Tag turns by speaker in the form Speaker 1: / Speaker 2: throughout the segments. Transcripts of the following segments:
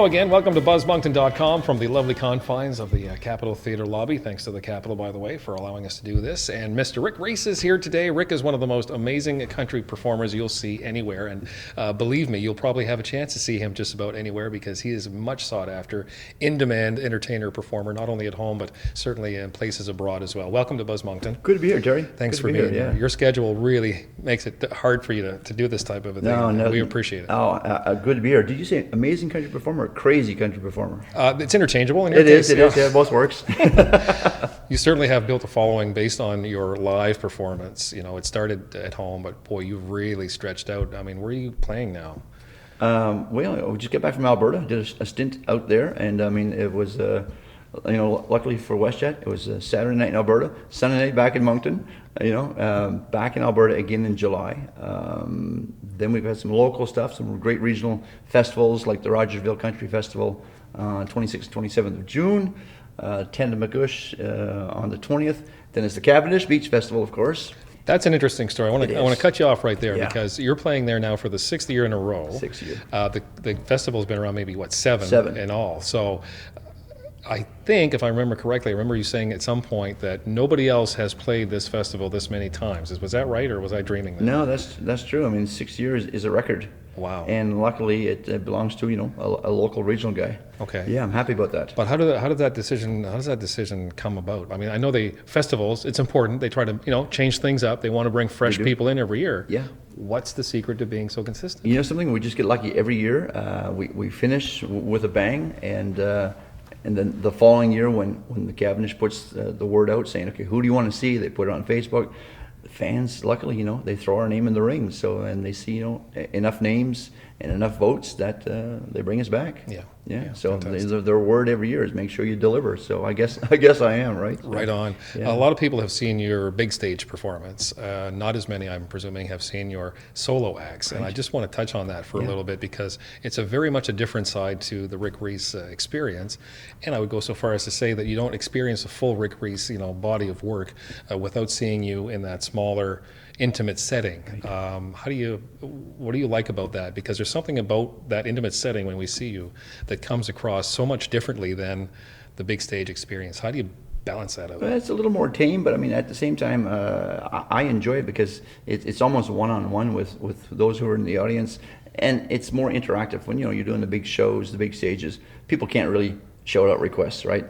Speaker 1: Hello again. Welcome to BuzzMoncton.com from the lovely confines of the Capitol Theatre lobby. Thanks to the Capitol, by the way, for allowing us to do this. And Mr. Rik Reese is here today. Rik is one of the most amazing country performers you'll see anywhere. And believe me, you'll probably have a chance to see him just about anywhere because he is much sought after, in-demand entertainer, performer, not only at home, but certainly in places abroad as well. Welcome to Buzz Moncton.
Speaker 2: Good to be here, Terry.
Speaker 1: Thanks for being here. Your schedule really makes it hard for you to do this type of a thing.
Speaker 2: No,
Speaker 1: we appreciate it.
Speaker 2: Good to be here. Did you say amazing country performer or crazy country performer?
Speaker 1: It's interchangeable in your
Speaker 2: It
Speaker 1: case.
Speaker 2: is. Yeah, both works.
Speaker 1: You certainly have built a following based on your live performance. You know, it started at home, but boy, you've really stretched out. I mean, where are you playing now?
Speaker 2: We just got back from Alberta. Did a stint out there, and I mean, it was, luckily for WestJet, it was Saturday night in Alberta, Sunday night back in Moncton. Back in Alberta again in July. Then we've had some local stuff, some great regional festivals like the Rogersville Country Festival, 26th, 27th of June. Tendamagush on the 20th. Then it's the Cavendish Beach Festival, of course.
Speaker 1: That's an interesting story. I want to cut you off right there because you're playing there now for the 6th year in a row.
Speaker 2: 6th year.
Speaker 1: The festival's been around maybe, seven in all. So I think, if I remember correctly, I remember you saying at some point that nobody else has played this festival this many times. Was that right, or was I dreaming that?
Speaker 2: No, that's true. I mean, 6 years is a record.
Speaker 1: Wow.
Speaker 2: And luckily, it belongs to a local regional guy.
Speaker 1: Okay.
Speaker 2: Yeah, I'm happy about that.
Speaker 1: But how does that decision come about? I mean, I know the festivals. It's important. They try to change things up. They want to bring fresh people in every year.
Speaker 2: Yeah.
Speaker 1: What's the secret to being so consistent?
Speaker 2: You know something? We just get lucky every year. We finish with a bang, and then the following year, when the Cavendish puts the word out saying, okay, who do you want to see? They put it on Facebook. The fans, luckily, they throw our name in the ring. So, and they see, enough names and enough votes that they bring us back. Yeah. So their word every year is make sure you deliver. So I guess I am, right?
Speaker 1: Right on.
Speaker 2: Yeah.
Speaker 1: A lot of people have seen your big stage performance. Not as many, I'm presuming, have seen your solo acts. Right. And I just want to touch on that for a little bit because it's a very much a different side to the Rik Reese experience. And I would go so far as to say that you don't experience a full Rik Reese, body of work without seeing you in that smaller, intimate setting. Right. What do you like about that? Because there's something about that intimate setting when we see you that comes across so much differently than the big stage experience. How do you balance that out?
Speaker 2: Well, it's a little more tame, but I mean, at the same time, I enjoy it because it's almost one-on-one with those who are in the audience, and it's more interactive. When you're doing the big shows, the big stages, people can't really shout out requests, right?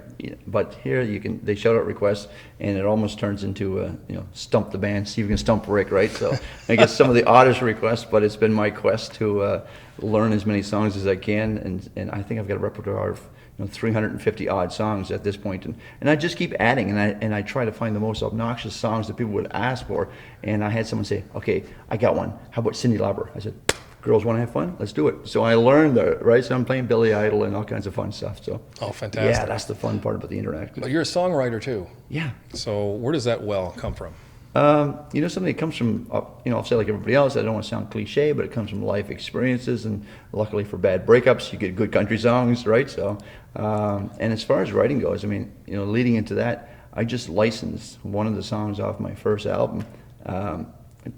Speaker 2: But here they shout out requests, and it almost turns into stump the band, see if you can stump Rik, right? So I guess some of the oddest requests, but it's been my quest to learn as many songs as I can, and I think I've got a repertoire of 350 odd songs at this point, and I just keep adding, and I try to find the most obnoxious songs that people would ask for. And I had someone say, okay, I got one. How about Cyndi Lauper? I said, girls want to have fun? Let's do it. So I learned that, right? So I'm playing Billy Idol and all kinds of fun stuff. So
Speaker 1: fantastic.
Speaker 2: Yeah, that's the fun part about the interaction.
Speaker 1: But you're a songwriter too.
Speaker 2: Yeah.
Speaker 1: So where does that well come from?
Speaker 2: Something that comes from, I'll say like everybody else, I don't want to sound cliche, but it comes from life experiences, and luckily for bad breakups, you get good country songs, right? So, and as far as writing goes, I mean, leading into that, I just licensed one of the songs off my first album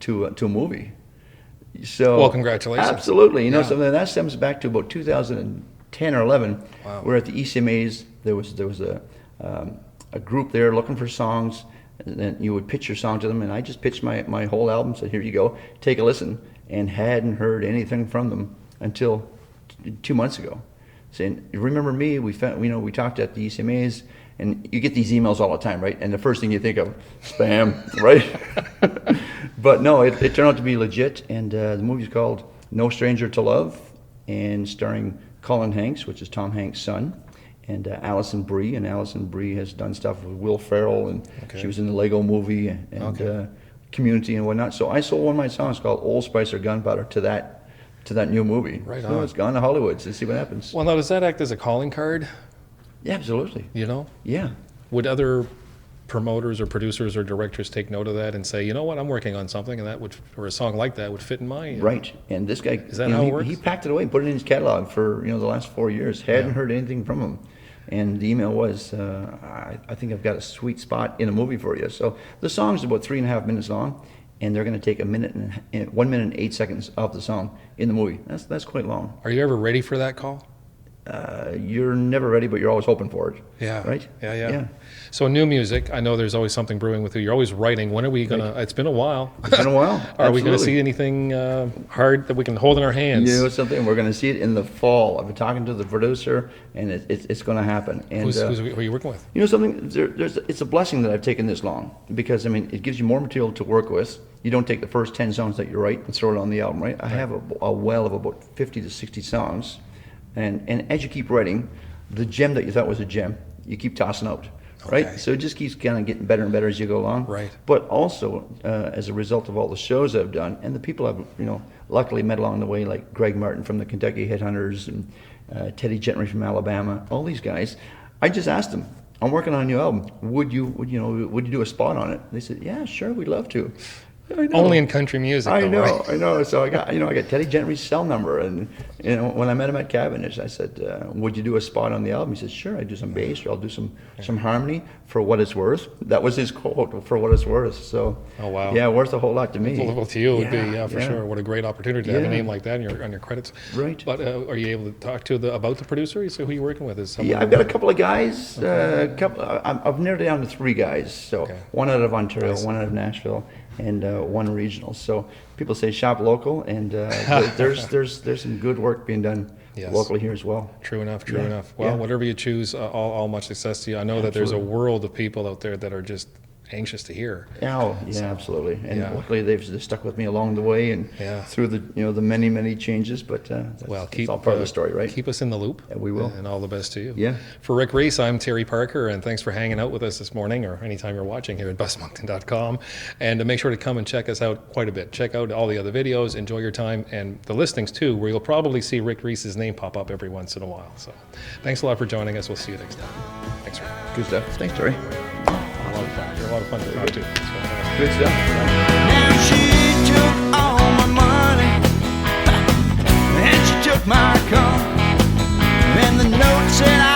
Speaker 2: to a movie. So,
Speaker 1: well, congratulations.
Speaker 2: Absolutely. So that stems back to about 2010 or 11.
Speaker 1: Wow.
Speaker 2: We're at the ECMAs. There was a group there looking for songs, and then you would pitch your song to them, and I just pitched my whole album, said, here you go, take a listen, and hadn't heard anything from them until 2 months ago. Saying, remember me? We talked at the ECMAs, and you get these emails all the time, right? And the first thing you think of, spam, right? But no, it turned out to be legit, and the movie's called No Stranger to Love, and starring Colin Hanks, which is Tom Hanks' son, and Alison Brie, and Alison Brie has done stuff with Will Ferrell, and she was in the Lego Movie and Community and whatnot. So I sold one of my songs called Old Spice or Gunpowder to that new movie.
Speaker 1: Right
Speaker 2: so
Speaker 1: on.
Speaker 2: It's gone to Hollywood. So let's see what happens.
Speaker 1: Well, now does that act as a calling card?
Speaker 2: Yeah, absolutely. Yeah.
Speaker 1: Would other promoters or producers or directors take note of that and say, you know what, I'm working on something, and that would, or a song like that would fit in my
Speaker 2: right. And this guy,
Speaker 1: is that how it works?
Speaker 2: He packed it away and put it in his catalog for the last 4 years. Hadn't heard anything from him, and the email was, I think I've got a sweet spot in a movie for you. So the song's about 3.5 minutes long, and they're going to take 1 minute and 8 seconds of the song in the movie. That's quite long.
Speaker 1: Are you ever ready for that call?
Speaker 2: you're never ready, but you're always hoping for it.
Speaker 1: Yeah.
Speaker 2: Right?
Speaker 1: Yeah. So new music, I know there's always something brewing with you. You're always writing. When are we going to, it's been a while.
Speaker 2: It's been a while.
Speaker 1: Are we going to
Speaker 2: Absolutely.
Speaker 1: see anything hard that we can hold in our hands?
Speaker 2: You know something? We're going to see it in the fall. I've been talking to the producer, and it's going to happen. And
Speaker 1: Who are you working with?
Speaker 2: you know something? It's a blessing that I've taken this long, because I mean it gives you more material to work with. You don't take the first 10 songs that you write and throw it on the album, right? I have a well of about 50 to 60 songs, and as you keep writing, the gem that you thought was a gem, you keep tossing out.
Speaker 1: Okay.
Speaker 2: Right, so it just keeps kind of getting better and better as you go along.
Speaker 1: Right.
Speaker 2: But also, as a result of all the shows I've done and the people I've luckily met along the way, like Greg Martin from the Kentucky Headhunters and Teddy Gentry from Alabama, all these guys, I just asked them, "I'm working on a new album. Would you do a spot on it?" They said, "Yeah, sure, we'd love to." I know.
Speaker 1: Only in country music,
Speaker 2: I
Speaker 1: though,
Speaker 2: know,
Speaker 1: right?
Speaker 2: I know. So I got Teddy Gentry's cell number, and when I met him at Cavendish, I said, "Would you do a spot on the album?" He said, "Sure, I do some bass, or I'll do some harmony for what it's worth." That was his quote, "For what it's worth." So,
Speaker 1: Oh, wow.
Speaker 2: yeah, worth a whole lot to me.
Speaker 1: Well, to you, it would be, for sure. What a great opportunity to have a
Speaker 2: Yeah.
Speaker 1: name like that on your credits.
Speaker 2: Right.
Speaker 1: But are you able to talk to about the producer? So who you're working with? Is someone
Speaker 2: Yeah, I've got a couple of guys. I've narrowed it down to 3 guys. So
Speaker 1: Okay.
Speaker 2: one out of Ontario,
Speaker 1: Nice.
Speaker 2: one out of Nashville, and one regional. So people say shop local, and there's some good work being done
Speaker 1: Yes.
Speaker 2: locally here as well.
Speaker 1: True enough.
Speaker 2: Yeah.
Speaker 1: Well,
Speaker 2: Yeah.
Speaker 1: whatever you choose, all much success to you. I know that there's a world of people out there that are just anxious to hear.
Speaker 2: Oh, yeah, absolutely. And
Speaker 1: Yeah.
Speaker 2: luckily they've stuck with me along the way and
Speaker 1: Yeah.
Speaker 2: through the many changes. But that's,
Speaker 1: Well,
Speaker 2: that's all part of the story, right?
Speaker 1: Keep us in the loop.
Speaker 2: Yeah, we will.
Speaker 1: And all the best to you.
Speaker 2: Yeah.
Speaker 1: For Rik Reese, I'm Terry Parker, and thanks for hanging out with us this morning or anytime you're watching here at buzzmoncton.com. And make sure to come and check us out quite a bit. Check out all the other videos, enjoy your time, and the listings too, where you'll probably see Rik Reese's name pop up every once in a while. So thanks a lot for joining us. We'll see you next time. Thanks, Rik.
Speaker 2: Good stuff. Thanks, Terry.
Speaker 1: A lot of fun. You're a lot of fun to talk to.
Speaker 2: Good stuff.
Speaker 3: Now she took all my money, and she took my car, and the note said